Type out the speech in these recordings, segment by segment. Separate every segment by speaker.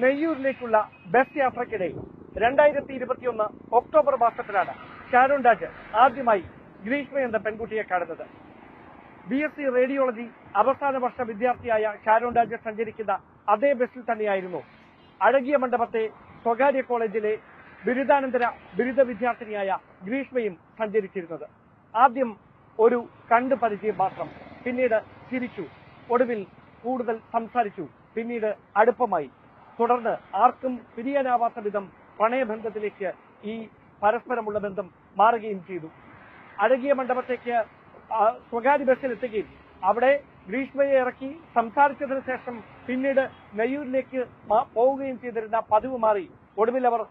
Speaker 1: നെയ്യൂരിലേക്കുള്ള bus യാത്രക്കിടെ 2021 October മാസത്തിലാണ് ഷാരോൺ രാജ് ആദ്യമായി ഗ്രീഷ്മ എന്ന പെൺകുട്ടിയെ കാണുന്നത്. BSc റേഡിയോളജി അവസാന വർഷ വിദ്യാർത്ഥിയായ ഷാരോൺ രാജ് സഞ്ചരിക്കുന്ന അതേ ബസ്സിൽ തന്നെയായിരുന്നു അഴകിയ മണ്ഡപത്തെ സ്വകാര്യ കോളേജിലെ ബിരുദാനന്തര ബിരുദ വിദ്യാർത്ഥിനിയായ ഗ്രീഷ്മയും സഞ്ചരിച്ചിരുന്നത്. ആദ്യം ഒരു കണ്ടു പരിചയം മാത്രം, പിന്നീട് ചിരിച്ചു, ഒടുവിൽ കൂടുതൽ സംസാരിച്ചു, പിന്നീട് അടുപ്പമായി. തുടർന്ന് ആർക്കും പിരിയാനാവാത്ത വിധം പ്രണയബന്ധത്തിലേക്ക് ഈ പരസ്പരമുള്ള ബന്ധം മാറുകയും ചെയ്തു. അഴകിയ മണ്ഡപത്തേക്ക് സ്വകാര്യ ബസ്സിൽ എത്തുകയും അവിടെ ഗ്രീഷ്മയെ ഇറക്കി സംസാരിച്ചതിനു ശേഷം പിന്നീട് നെയ്യൂരിലേക്ക് പോവുകയും ചെയ്തിരുന്ന പതിവ് മാറി ഒടുവിൽ അവർ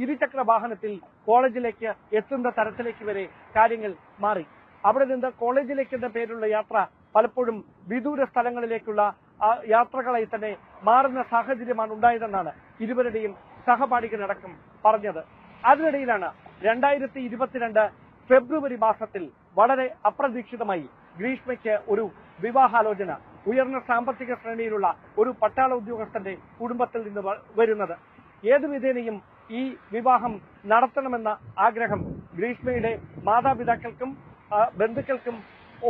Speaker 1: ഇരുചക്ര വാഹനത്തിൽ കോളേജിലേക്ക് എത്തുന്ന തരത്തിലേക്ക് വരെ കാര്യങ്ങൾ മാറി. അവിടെ നിന്ന് കോളേജിലേക്ക് എന്ന പേരുള്ള യാത്ര പലപ്പോഴും വിദൂര സ്ഥലങ്ങളിലേക്കുള്ള യാത്രകളായി തന്നെ മാറുന്ന സാഹചര്യമാണ് ഉണ്ടായതെന്നാണ് ഇരുവരുടെയും സഹപാഠികളടക്കം പറഞ്ഞത്. അതിനിടയിലാണ് 2022 ഫെബ്രുവരി മാസത്തിൽ വളരെ അപ്രതീക്ഷിതമായി ഗ്രീഷ്മയ്ക്ക് ഒരു വിവാഹാലോചന ഉയർന്ന സാമ്പത്തിക ശ്രേണിയിലുള്ള ഒരു പട്ടാള ഉദ്യോഗസ്ഥന്റെ കുടുംബത്തിൽ നിന്ന് വരുന്നത്. ഏതു വിധേനയും ഈ വിവാഹം നടത്തണമെന്ന ആഗ്രഹം ഗ്രീഷ്മയുടെ മാതാപിതാക്കൾക്കും ബന്ധുക്കൾക്കും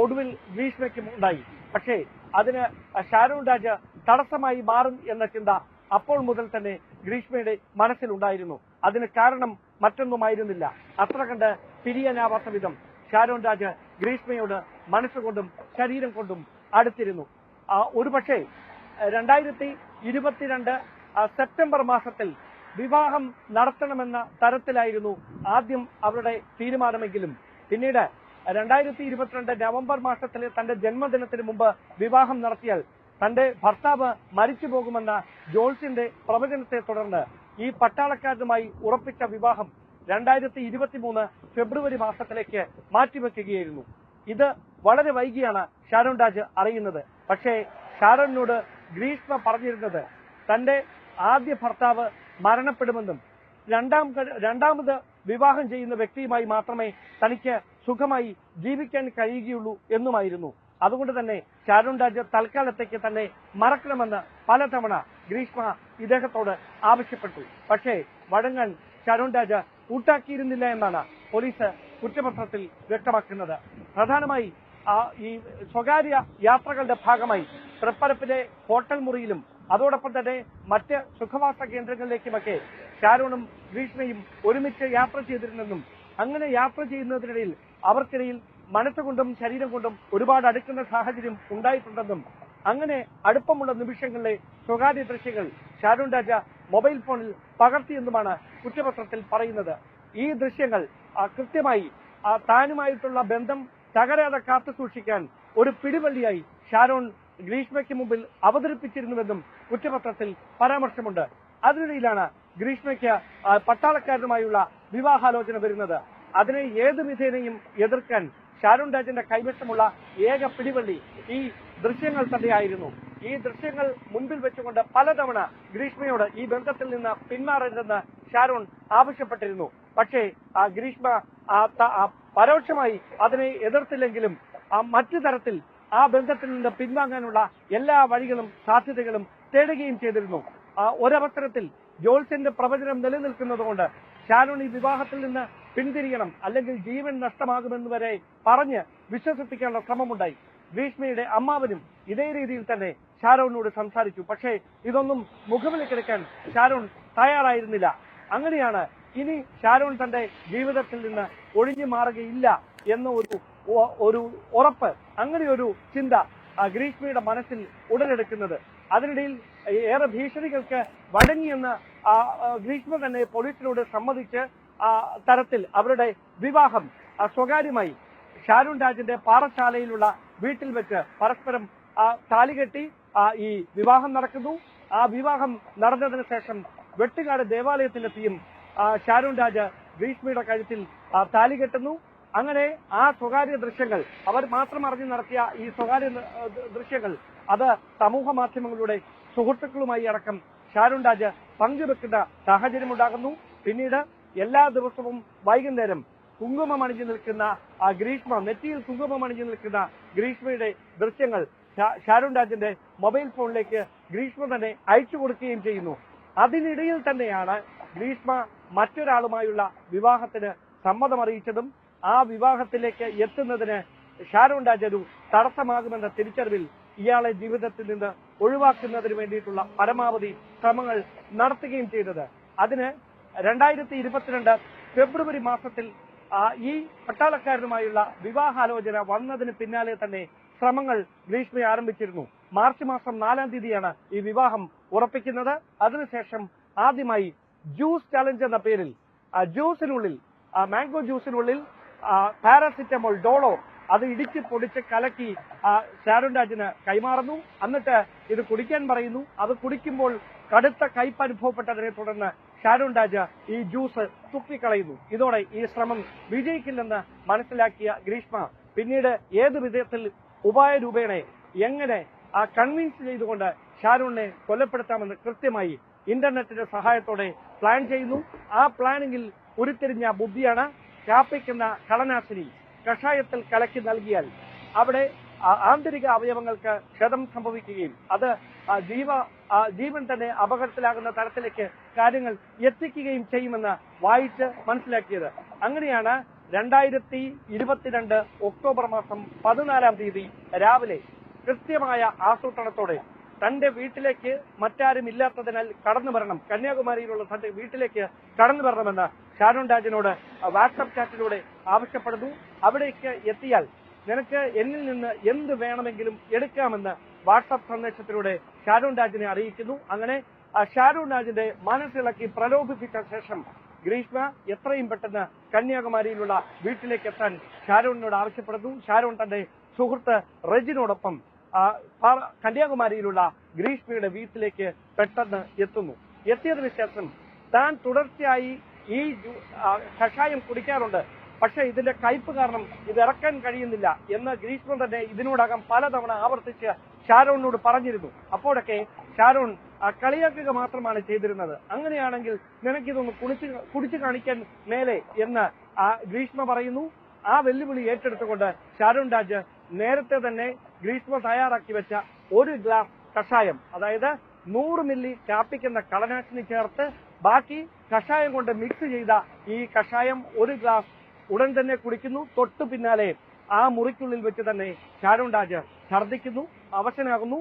Speaker 1: ഒടുവിൽ ഗ്രീഷ്മയ്ക്കും ഉണ്ടായി. പക്ഷേ അതിന് ഷാരോൺ രാജ് തടസ്സമായി മാറും എന്ന ചിന്ത അപ്പോൾ മുതൽ തന്നെ ഗ്രീഷ്മയുടെ മനസ്സിലുണ്ടായിരുന്നു. അതിന് കാരണം മറ്റൊന്നുമായിരുന്നില്ല, അത്ര കണ്ട് പിരിയാനാവാത്ത വിധം ഷാരോൺ രാജ് ഗ്രീഷ്മയോട് മനസ്സുകൊണ്ടും ശരീരം കൊണ്ടും അടുത്തിരുന്നു. ഒരുപക്ഷെ 2022 സെപ്റ്റംബർ മാസത്തിൽ വിവാഹം നടത്തണമെന്ന തരത്തിലായിരുന്നു ആദ്യം അവരുടെ തീരുമാനമെങ്കിലും പിന്നീട് 2022 നവംബർ മാസത്തിലെ തന്റെ ജന്മദിനത്തിന് മുമ്പ് വിവാഹം നടത്തിയാൽ തന്റെ ഭർത്താവ് മരിച്ചു പോകുമെന്ന ജോൾസിന്റെ പ്രവചനത്തെ തുടർന്ന് ഈ പട്ടാളക്കാരനുമായി ഉറപ്പിച്ച വിവാഹം 2023 ഫെബ്രുവരി മാസത്തിലേക്ക് മാറ്റിവെക്കുകയായിരുന്നു. ഇത് വളരെ വൈകിയാണ് ഷാരോൺ രാജ് അറിയുന്നത്. പക്ഷേ ഷാരോണിനോട് ഗ്രീഷ്മ പറഞ്ഞിരുന്നത് തന്റെ ആദ്യ ഭർത്താവ് മരണപ്പെടുമെന്നും രണ്ടാമത് വിവാഹം ചെയ്യുന്ന വ്യക്തിയുമായി മാത്രമേ തനിക്ക് സുഖമായി ജീവിക്കാൻ കഴിയുകയുള്ളൂ എന്നുമായിരുന്നു. അതുകൊണ്ട് തന്നെ ഷാരോൺ രാജ് തൽക്കാലത്തേക്ക് തന്നെ മറക്കണമെന്ന് പലതവണ ഗ്രീഷ്മ ഇദ്ദേഹത്തോട് ആവശ്യപ്പെട്ടു. പക്ഷേ വഴങ്ങാൻ ഷാരോൺ രാജ് കൂട്ടാക്കിയിരുന്നില്ല എന്നാണ് പോലീസ് കുറ്റപത്രത്തിൽ വ്യക്തമാക്കുന്നത്. പ്രധാനമായി ഈ സ്വകാര്യ യാത്രകളുടെ ഭാഗമായി തൃപ്പരപ്പിലെ ഹോട്ടൽ മുറിയിലും അതോടൊപ്പം തന്നെ മറ്റ് സുഖവാസ കേന്ദ്രങ്ങളിലേക്കുമൊക്കെ ഷാരോണും ഗ്രീഷ്മയും ഒരുമിച്ച് യാത്ര ചെയ്തിരുന്നെന്നും അങ്ങനെ യാത്ര ചെയ്യുന്നതിനിടയിൽ അവർക്കിടയിൽ മനസ്സുകൊണ്ടും ശരീരം കൊണ്ടും ഒരുപാട് അടുക്കുന്ന സാഹചര്യം ഉണ്ടായിട്ടുണ്ടെന്നും അങ്ങനെ അടുപ്പമുള്ള നിമിഷങ്ങളിലെ സ്വകാര്യ ദൃശ്യങ്ങൾ ഷാരോൺ രാജ് മൊബൈൽ ഫോണിൽ പകർത്തിയെന്നുമാണ് കുറ്റപത്രത്തിൽ പറയുന്നത്. ഈ ദൃശ്യങ്ങൾ കൃത്യമായി താനുമായിട്ടുള്ള ബന്ധം തകരാതെ കാത്തുസൂക്ഷിക്കാൻ ഒരു പിടിവള്ളിയായി ഷാരോൺ ഗ്രീഷ്മയ്ക്ക് മുമ്പിൽ അവതരിപ്പിച്ചിരുന്നുവെന്നും കുറ്റപത്രത്തിൽ പരാമർശമുണ്ട്. അതിനിടയിലാണ് ഗ്രീഷ്മയ്ക്ക് പട്ടാളക്കാരനുമായുള്ള വിവാഹാലോചന വരുന്നത്. അതിനെ ഏത് വിധേനയും എതിർക്കാൻ ഷാരോൺ രാജിന്റെ കൈവശമുള്ള ഏക പിടിവള്ളി ഈ ദൃശ്യങ്ങൾ തന്നെയായിരുന്നു. ഈ ദൃശ്യങ്ങൾ മുൻപിൽ വെച്ചുകൊണ്ട് പലതവണ ഗ്രീഷ്മയോട് ഈ ബന്ധത്തിൽ നിന്ന് പിന്മാറരുതെന്ന് ഷാരോൺ ആവശ്യപ്പെട്ടിരുന്നു. പക്ഷേ ഗ്രീഷ്മ പരോക്ഷമായി അതിനെ എതിർത്തില്ലെങ്കിലും മറ്റു തരത്തിൽ ആ ബന്ധത്തിൽ നിന്ന് പിൻവാങ്ങാനുള്ള എല്ലാ വഴികളും സാധ്യതകളും തേടുകയും ചെയ്തിരുന്നു. ഒരവസരത്തിൽ ജോൾസിന്റെ പ്രവചനം നിലനിൽക്കുന്നതുകൊണ്ട് ഷാരോൺ ഈ വിവാഹത്തിൽ നിന്ന് പിന്തിരിയണം, അല്ലെങ്കിൽ ജീവൻ നഷ്ടമാകുമെന്ന് വരെ പറഞ്ഞ് വിശ്വസിപ്പിക്കാനുള്ള ശ്രമമുണ്ടായി. ഗ്രീഷ്മയുടെ അമ്മാവനും ഇതേ രീതിയിൽ തന്നെ ഷാരോണിനോട് സംസാരിച്ചു. പക്ഷേ ഇതൊന്നും മുഖവിലക്കെടുക്കാൻ ഷാരോൺ തയ്യാറായിരുന്നില്ല. അങ്ങനെയാണ് ഇനി ഷാരോൺ തന്റെ ജീവിതത്തിൽ നിന്ന് ഒഴിഞ്ഞു മാറുകയില്ല എന്ന ഒരു ഉറപ്പ്, അങ്ങനെ ഒരു ചിന്ത ഗ്രീഷ്മയുടെ മനസ്സിൽ ഉടലെടുക്കുന്നത്. അതിനിടയിൽ ഏറെ ഭീഷണികൾക്ക് വഴങ്ങിയെന്ന് ഗ്രീഷ്മ തന്നെ പോലീസിനോട് സമ്മതിച്ച് തരത്തിൽ അവരുടെ വിവാഹം സ്വകാര്യമായി ഷാരോൺ രാജിന്റെ പാറശാലയിലുള്ള വീട്ടിൽ വെച്ച് പരസ്പരം താലികെട്ടി ഈ വിവാഹം നടക്കുന്നു. ആ വിവാഹം നടന്നതിന് ശേഷം വെട്ടുകാട് ദേവാലയത്തിലെത്തിയും ഷാരോൺ രാജ് ഗ്രീഷ്മയുടെ കഴുത്തിൽ താലി കെട്ടുന്നു. അങ്ങനെ ആ സ്വകാര്യ ദൃശ്യങ്ങൾ, അവർ മാത്രം അറിഞ്ഞു നടത്തിയ ഈ സ്വകാര്യ ദൃശ്യങ്ങൾ അത് സമൂഹ മാധ്യമങ്ങളുടെ സുഹൃത്തുക്കളുമായി അടക്കം ഷാരോൺ രാജ് പങ്കുവെക്കുന്ന സാഹചര്യമുണ്ടാകുന്നു. പിന്നീട് എല്ലാ ദിവസവും വൈകുന്നേരം കുങ്കുമം അണിഞ്ഞു നിൽക്കുന്ന ഗ്രീഷ്മ, നെറ്റിയിൽ കുങ്കുമം അണിഞ്ഞു നിൽക്കുന്ന ഗ്രീഷ്മയുടെ ദൃശ്യങ്ങൾ ഷാരോൺ രാജിന്റെ മൊബൈൽ ഫോണിലേക്ക് ഗ്രീഷ്മ തന്നെ അയച്ചു കൊടുക്കുകയും ചെയ്യുന്നു. അതിനിടയിൽ തന്നെയാണ് ഗ്രീഷ്മ മറ്റൊരാളുമായുള്ള വിവാഹത്തിന് സമ്മതം അറിയിച്ചതും ആ വിവാഹത്തിലേക്ക് എത്തുന്നതിന് ഷാരോൺ രാജ് ഒരു തടസ്സമാകുമെന്ന തിരിച്ചറിവിൽ ഇയാളെ ജീവിതത്തിൽ നിന്ന് ഒഴിവാക്കുന്നതിന് വേണ്ടിയിട്ടുള്ള പരമാവധി ശ്രമങ്ങൾ നടത്തുകയും ചെയ്തത്. അതിന് 2022 ഫെബ്രുവരി മാസത്തിൽ ഈ പട്ടാളക്കാരനുമായുള്ള വിവാഹാലോചന വന്നതിന് പിന്നാലെ തന്നെ ശ്രമങ്ങൾ ഗ്രീഷ്മ ആരംഭിച്ചിരുന്നു. മാർച്ച് മാസം 4-ാം തീയതിയാണ് ഈ വിവാഹം ഉറപ്പിക്കുന്നത്. അതിനുശേഷം ആദ്യമായി ജ്യൂസ് ചലഞ്ച് എന്ന പേരിൽ ജ്യൂസിനുള്ളിൽ മാംഗോ ജ്യൂസിനുള്ളിൽ പാരാസിറ്റമോൾ ഡോളോ അത് ഇടിച്ച് പൊടിച്ച് കലക്കി ഷാരോൺ രാജിന് കൈമാറുന്നു. എന്നിട്ട് ഇത് കുടിക്കാൻ പറയുന്നു. അത് കുടിക്കുമ്പോൾ കടുത്ത കയ്പ് അനുഭവപ്പെട്ടതിനെ തുടർന്ന് ഷാരോൺ രാജ് ഈ ജ്യൂസ് തുപ്പിക്കളയുന്നു. ഇതോടെ ഈ ശ്രമം വിജയിക്കില്ലെന്ന് മനസ്സിലാക്കിയ ഗ്രീഷ്മ പിന്നീട് ഏത് വിധത്തിൽ ഉപായരൂപേണ എങ്ങനെ കൺവിൻസ് ചെയ്തുകൊണ്ട് ഷാരോണിനെ കൊലപ്പെടുത്താമെന്ന് കൃത്യമായി ഇന്റർനെറ്റിന്റെ സഹായത്തോടെ പ്ലാൻ ചെയ്യുന്നു. ആ പ്ലാനിങ്ങിൽ ഉരുത്തിരിഞ്ഞ ബുദ്ധിയാണ് കാപ്പിക്കുന്ന കളനാശിനി കഷായത്തിൽ കലക്കി നൽകിയാൽ അവിടെ ആന്തരിക അവയവങ്ങൾക്ക് ക്ഷതം സംഭവിക്കുകയും അത് ജീവൻ തന്നെ അപകടത്തിലാകുന്ന തരത്തിലേക്ക് കാര്യങ്ങൾ എത്തിക്കുകയും ചെയ്യുമെന്ന് വായിച്ച് മനസ്സിലാക്കിയത്. അങ്ങനെയാണ് 2022 ഒക്ടോബർ മാസം 14-ാം തീയതി രാവിലെ കൃത്യമായ ആസൂത്രണത്തോടെ തന്റെ വീട്ടിലേക്ക് മറ്റാരും ഇല്ലാത്തതിനാൽ കടന്നു വരണം, കന്യാകുമാരിയിലുള്ള തന്റെ വീട്ടിലേക്ക് കടന്നു വരണമെന്ന് ഷാരോൺ രാജിനോട് വാട്സ്ആപ്പ് ചാറ്റിലൂടെ ആവശ്യപ്പെടുന്നു. അവിടേക്ക് എത്തിയാൽ നിനക്ക് എന്നിൽ നിന്ന് എന്ത് വേണമെങ്കിലും എടുക്കാമെന്ന് വാട്സ്ആപ്പ് സന്ദേശത്തിലൂടെ ഷാരോൺ രാജിനെ അറിയിക്കുന്നു. അങ്ങനെ ഷാരോൺ രാജിന്റെ മനസ്സിളക്കി പ്രലോഭിപ്പിച്ച ശേഷം ഗ്രീഷ്മ എത്രയും പെട്ടെന്ന് കന്യാകുമാരിയിലുള്ള വീട്ടിലേക്ക് എത്താൻ ഷാരോണിനോട് ആവശ്യപ്പെടുന്നു. ഷാരോൺ തന്റെ സുഹൃത്ത് റെജിനോടൊപ്പം കന്യാകുമാരിയിലുള്ള ഗ്രീഷ്മയുടെ വീട്ടിലേക്ക് പെട്ടെന്ന് എത്തുന്നു. എത്തിയതിനു ശേഷം താൻ തുടർച്ചയായി ഈ കഷായം കുടിക്കാറുണ്ട്, പക്ഷെ ഇതിന്റെ കയ്പ് കാരണം ഇത് ഇറക്കാൻ കഴിയുന്നില്ല എന്ന് ഗ്രീഷ്മ തന്നെ ഇതിനോടകം പലതവണ ആവർത്തിച്ച് ഷാരോണിനോട് പറഞ്ഞിരുന്നു. അപ്പോഴൊക്കെ ഷാരോൺ കളിയാക്കുക മാത്രമാണ് ചെയ്തിരുന്നത്. അങ്ങനെയാണെങ്കിൽ നിനക്കിതൊന്ന് കുടിച്ചു കാണിക്കാൻ മേലെ എന്ന് ഗ്രീഷ്മ പറയുന്നു. ആ വെല്ലുവിളി ഏറ്റെടുത്തുകൊണ്ട് ഷാരോൺ രാജ് നേരത്തെ തന്നെ ഗ്രീഷ്മ തയ്യാറാക്കി വെച്ച 1 ഗ്ലാസ് കഷായം, അതായത് 100 മില്ലി കാപ്പിക്കുന്ന കളനാശിനി ചേർത്ത് ബാക്കി കഷായം കൊണ്ട് മിക്സ് ചെയ്ത ഈ കഷായം 1 ഗ്ലാസ് ഉടൻ തന്നെ കുടിക്കുന്നു. തൊട്ടു പിന്നാലെ ആ മുറിക്കുള്ളിൽ വെച്ച് തന്നെ ഷാരോൺ രാജ് ഛർദ്ദിക്കുന്നു, അവശനാകുന്നു.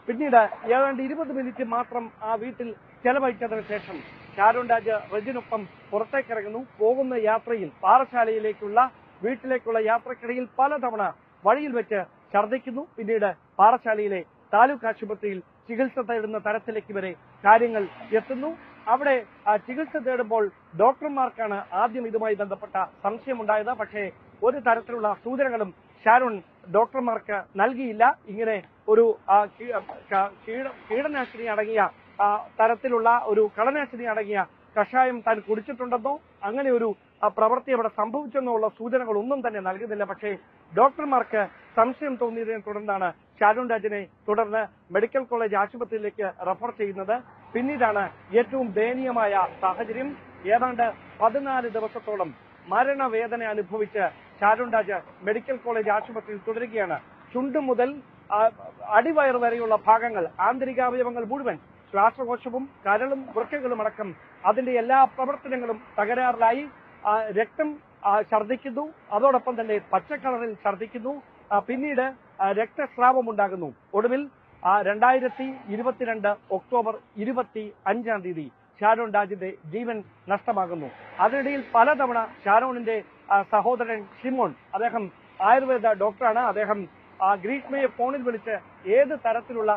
Speaker 1: പിന്നീട് ഏതാണ്ട് 20 മിനിറ്റ് മാത്രം ആ വീട്ടിൽ ചെലവഴിച്ചതിനു ശേഷം ഷാരോൺ രാജ് റെജിനൊപ്പം പുറത്തേക്കിറങ്ങുന്നു. പോകുന്ന യാത്രയിൽ പാറശാലയിലേക്കുള്ള വീട്ടിലേക്കുള്ള യാത്രക്കിടയിൽ പലതവണ വഴിയിൽ വെച്ച് ഛർദ്ദിക്കുന്നു. പിന്നീട് പാറശാലയിലെ താലൂക്ക് ആശുപത്രിയിൽ ചികിത്സ തേടുന്ന തരത്തിലേക്ക് വരെ കാര്യങ്ങൾ എത്തുന്നു. അവിടെ ചികിത്സ തേടുമ്പോൾ ഡോക്ടർമാർക്കാണ് ആദ്യം ഇതുമായി ബന്ധപ്പെട്ട സംശയമുണ്ടായത്. പക്ഷേ ഒരു തരത്തിലുള്ള സൂചനകളും ഷാരോൺ ഡോക്ടർമാർക്ക് നൽകിയില്ല. ഇങ്ങനെ ഒരു കീടനാശിനി അടങ്ങിയ തരത്തിലുള്ള ഒരു കളനാശിനി അടങ്ങിയ കഷായം താൻ കുടിച്ചിട്ടുണ്ടെന്നോ അങ്ങനെ ഒരു പ്രവൃത്തി അവിടെ സംഭവിച്ചെന്നോ ഉള്ള സൂചനകളൊന്നും തന്നെ നൽകുന്നില്ല. പക്ഷേ ഡോക്ടർമാർക്ക് സംശയം തോന്നിയതിനെ തുടർന്നാണ് ഷാരോൺ രാജിനെ തുടർന്ന് മെഡിക്കൽ കോളേജ് ആശുപത്രിയിലേക്ക് റെഫർ ചെയ്യുന്നത്. പിന്നീടാണ് ഏറ്റവും ദയനീയമായ സാഹചര്യം. ഏതാണ്ട് 14 ദിവസത്തോളം മരണവേദന അനുഭവിച്ച് ഷാരോൺ രാജ് മെഡിക്കൽ കോളേജ് ആശുപത്രിയിൽ തുടരുകയാണ്. ചുണ്ടു മുതൽ അടിവയർ വരെയുള്ള ഭാഗങ്ങൾ, ആന്തരികാവയവങ്ങൾ മുഴുവൻ, ശ്വാസകോശവും കരളും വൃക്കകളും അടക്കം അതിന്റെ എല്ലാ പ്രവർത്തനങ്ങളും തകരാറിലായി. രക്തം ഛർദ്ദിക്കുന്നു, അതോടൊപ്പം തന്നെ പച്ചക്കളറിൽ ഛർദ്ദിക്കുന്നു. പിന്നീട് രക്തസ്രാവം ഉണ്ടാകുന്നു. ഒടുവിൽ 2022 ഒക്ടോബർ 25-ാം തീയതി ഷാരോൺ രാജിന്റെ ജീവൻ നഷ്ടമാകുന്നു. അതിനിടയിൽ പലതവണ ഷാരോണിന്റെ സഹോദരൻ ഷിമോൺ, അദ്ദേഹം ആയുർവേദ ഡോക്ടറാണ്, അദ്ദേഹം ഗ്രീഷ്മയെ ഫോണിൽ വിളിച്ച് ഏത് തരത്തിലുള്ള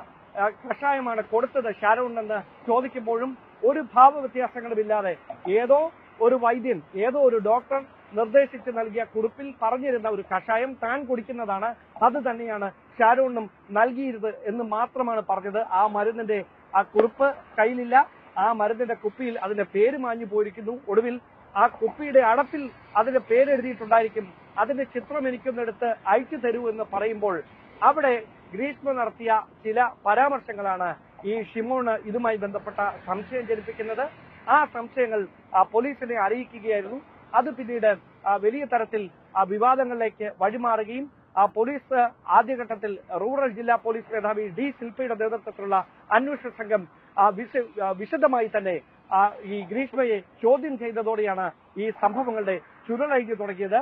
Speaker 1: കഷായമാണ് കൊടുത്തത് ഷാരോണിനെന്ന് ചോദിക്കുമ്പോഴും ഒരു ഭാവവ്യത്യാസങ്ങളുമില്ലാതെ ഏതോ ഒരു വൈദ്യൻ, ഏതോ ഒരു ഡോക്ടർ നിർദ്ദേശിച്ച് നൽകിയ കുറിപ്പിൽ പറഞ്ഞിരുന്ന ഒരു കഷായം താൻ കുടിക്കുന്നതാണ്, അത് തന്നെയാണ് ഷാരോണിനും നൽകിയിരുന്നത് എന്ന് മാത്രമാണ് പറഞ്ഞത്. ആ മരുന്നിന്റെ കുറിപ്പ് കയ്യിലില്ല. ആ മരുന്നിന്റെ കുപ്പിയിൽ അതിന്റെ പേര് മാഞ്ഞു പോയിരിക്കുന്നു. ഒടുവിൽ ആ കുപ്പിയുടെ അടപ്പിൽ അതിന്റെ പേരെഴുതിയിട്ടുണ്ടായിരിക്കും. അതിന്റെ ചിത്രം എനിക്കൊന്നെടുത്ത് അയച്ചു തരൂ എന്ന് പറയുമ്പോൾ അവിടെ ഗ്രീഷ്മ നടത്തിയ ചില പരാമർശങ്ങളാണ് ഈ ഷിമോണ് ഇതുമായി ബന്ധപ്പെട്ട സംശയം ജനിപ്പിക്കുന്നത്. ആ സംശയങ്ങൾ പോലീസിനെ അറിയിക്കുകയായിരുന്നു. അത് പിന്നീട് വലിയ തരത്തിൽ വിവാദങ്ങളിലേക്ക് വഴിമാറുകയും പോലീസ് ആദ്യഘട്ടത്തിൽ റൂറൽ ജില്ലാ പോലീസ് മേധാവി ഡി ശില്പയുടെ നേതൃത്വത്തിലുള്ള അന്വേഷണ സംഘം വിശദമായി തന്നെ ഈ ഗ്രീഷ്മയെ ചോദ്യം ചെയ്തതോടെയാണ് ഈ സംഭവങ്ങളുടെ ചുരുളഴിഞ്ഞു തുടങ്ങിയത്.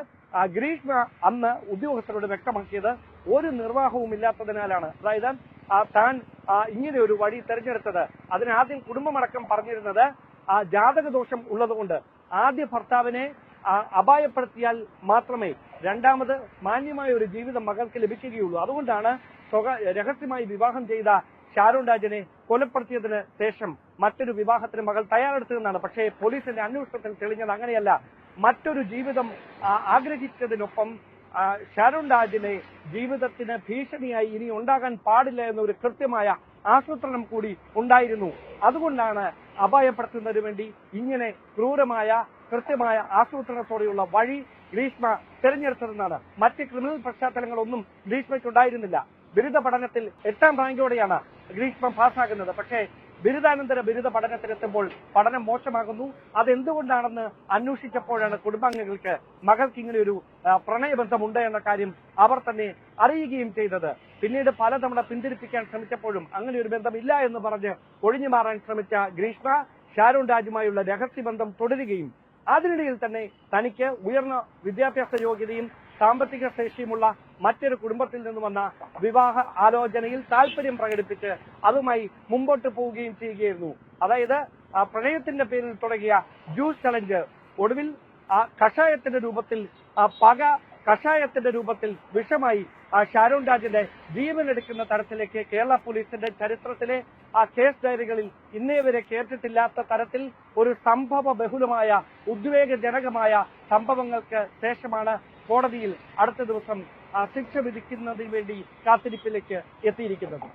Speaker 1: ഗ്രീഷ്മ അന്ന് ഉദ്യോഗസ്ഥരോട് വ്യക്തമാക്കിയത് ഒരു നിർവാഹവും ഇല്ലാത്തതിനാലാണ്, അതായത് താൻ ഇങ്ങനെ ഒരു വഴി തെരഞ്ഞെടുത്തത്. അതിനാദ്യം കുടുംബമടക്കം പറഞ്ഞിരുന്നത് ജാതകദോഷം ഉള്ളതുകൊണ്ട് ആദ്യ ഭർത്താവിനെ അപായപ്പെടുത്തിയാൽ മാത്രമേ രണ്ടാമത് മാന്യമായ ഒരു ജീവിതം മകൾക്ക് ലഭിക്കുകയുള്ളൂ. അതുകൊണ്ടാണ് രഹസ്യമായി വിവാഹം ചെയ്ത ഷാരോൺ രാജിനെ കൊലപ്പെടുത്തിയതിന് ശേഷം മറ്റൊരു വിവാഹത്തിന് മകൾ തയ്യാറെടുത്തതെന്നാണ്. പക്ഷേ പോലീസിന്റെ അന്വേഷണത്തിൽ തെളിഞ്ഞത് അങ്ങനെയല്ല. മറ്റൊരു ജീവിതം ആഗ്രഹിച്ചതിനൊപ്പം ഷാരോൺ രാജിനെ ജീവിതത്തിന് ഭീഷണിയായി ഇനി ഉണ്ടാകാൻ പാടില്ല എന്നൊരു കൃത്യമായ ആസൂത്രണം കൂടി ഉണ്ടായിരുന്നു. അതുകൊണ്ടാണ് അപായപ്പെടുത്തുന്നതിന് വേണ്ടി ഇങ്ങനെ ക്രൂരമായ കൃത്യമായ ആസൂത്രണത്തോടെയുള്ള വഴി ഗ്രീഷ്മ തെരഞ്ഞെടുത്തതെന്നാണ്. മറ്റ് ക്രിമിനൽ പശ്ചാത്തലങ്ങളൊന്നും ഗ്രീഷ്മയ്ക്കുണ്ടായിരുന്നില്ല. ബിരുദ പഠനത്തിൽ 8ാം റാങ്കോടെയാണ് ഗ്രീഷ്മ പാസ്സാകുന്നത്. പക്ഷേ ബിരുദാനന്തര ബിരുദ പഠനത്തിനെത്തുമ്പോൾ പഠനം മോശമാകുന്നു. അതെന്തുകൊണ്ടാണെന്ന് അന്വേഷിച്ചപ്പോഴാണ് കുടുംബാംഗങ്ങൾക്ക് മകൾക്ക് ഇങ്ങനെ ഒരു പ്രണയബന്ധമുണ്ട് എന്ന കാര്യം അവർ തന്നെ അറിയുകയും ചെയ്തത്. പിന്നീട് പലതവണ പിന്തിരിപ്പിക്കാൻ ശ്രമിച്ചപ്പോഴും അങ്ങനെ ഒരു ബന്ധമില്ല എന്ന് പറഞ്ഞ് ഒഴിഞ്ഞു മാറാൻ ശ്രമിച്ച ഗ്രീഷ്മ ഷാരോൺ രാജുമായുള്ള രഹസ്യബന്ധം തുടരുകയും അതിനിടയിൽ തന്നെ തനിക്ക് ഉയർന്ന വിദ്യാഭ്യാസ യോഗ്യതയും സാമ്പത്തിക ശേഷിയുമുള്ള മറ്റൊരു കുടുംബത്തിൽ നിന്ന് വന്ന വിവാഹ ആലോചനയിൽ താല്പര്യം പ്രകടിപ്പിച്ച് അതുമായി മുമ്പോട്ട് പോവുകയും ചെയ്യുകയായിരുന്നു. അതായത് പ്രണയത്തിന്റെ പേരിൽ തുടങ്ങിയ ജ്യൂസ് ചലഞ്ച് ഒടുവിൽ കഷായത്തിന്റെ രൂപത്തിൽ കഷായത്തിന്റെ രൂപത്തിൽ വിഷമായി ഷാരോൺ രാജിന്റെ ജീവനെടുക്കുന്ന തരത്തിലേക്ക് കേരള പോലീസിന്റെ ചരിത്രത്തിലെ കേസ് ഡയറികളിൽ ഇന്നേ വരെ കേട്ടിട്ടില്ലാത്ത തരത്തിൽ ഒരു സംഭവ ബഹുലമായ ഉദ്വേഗജനകമായ സംഭവങ്ങൾക്ക് ശേഷമാണ് കോടതിയിൽ അടുത്ത ദിവസം ശിക്ഷ വിധിക്കുന്നതിന് വേണ്ടി കാത്തിരിപ്പിലേക്ക് എത്തിയിരിക്കുന്നത്.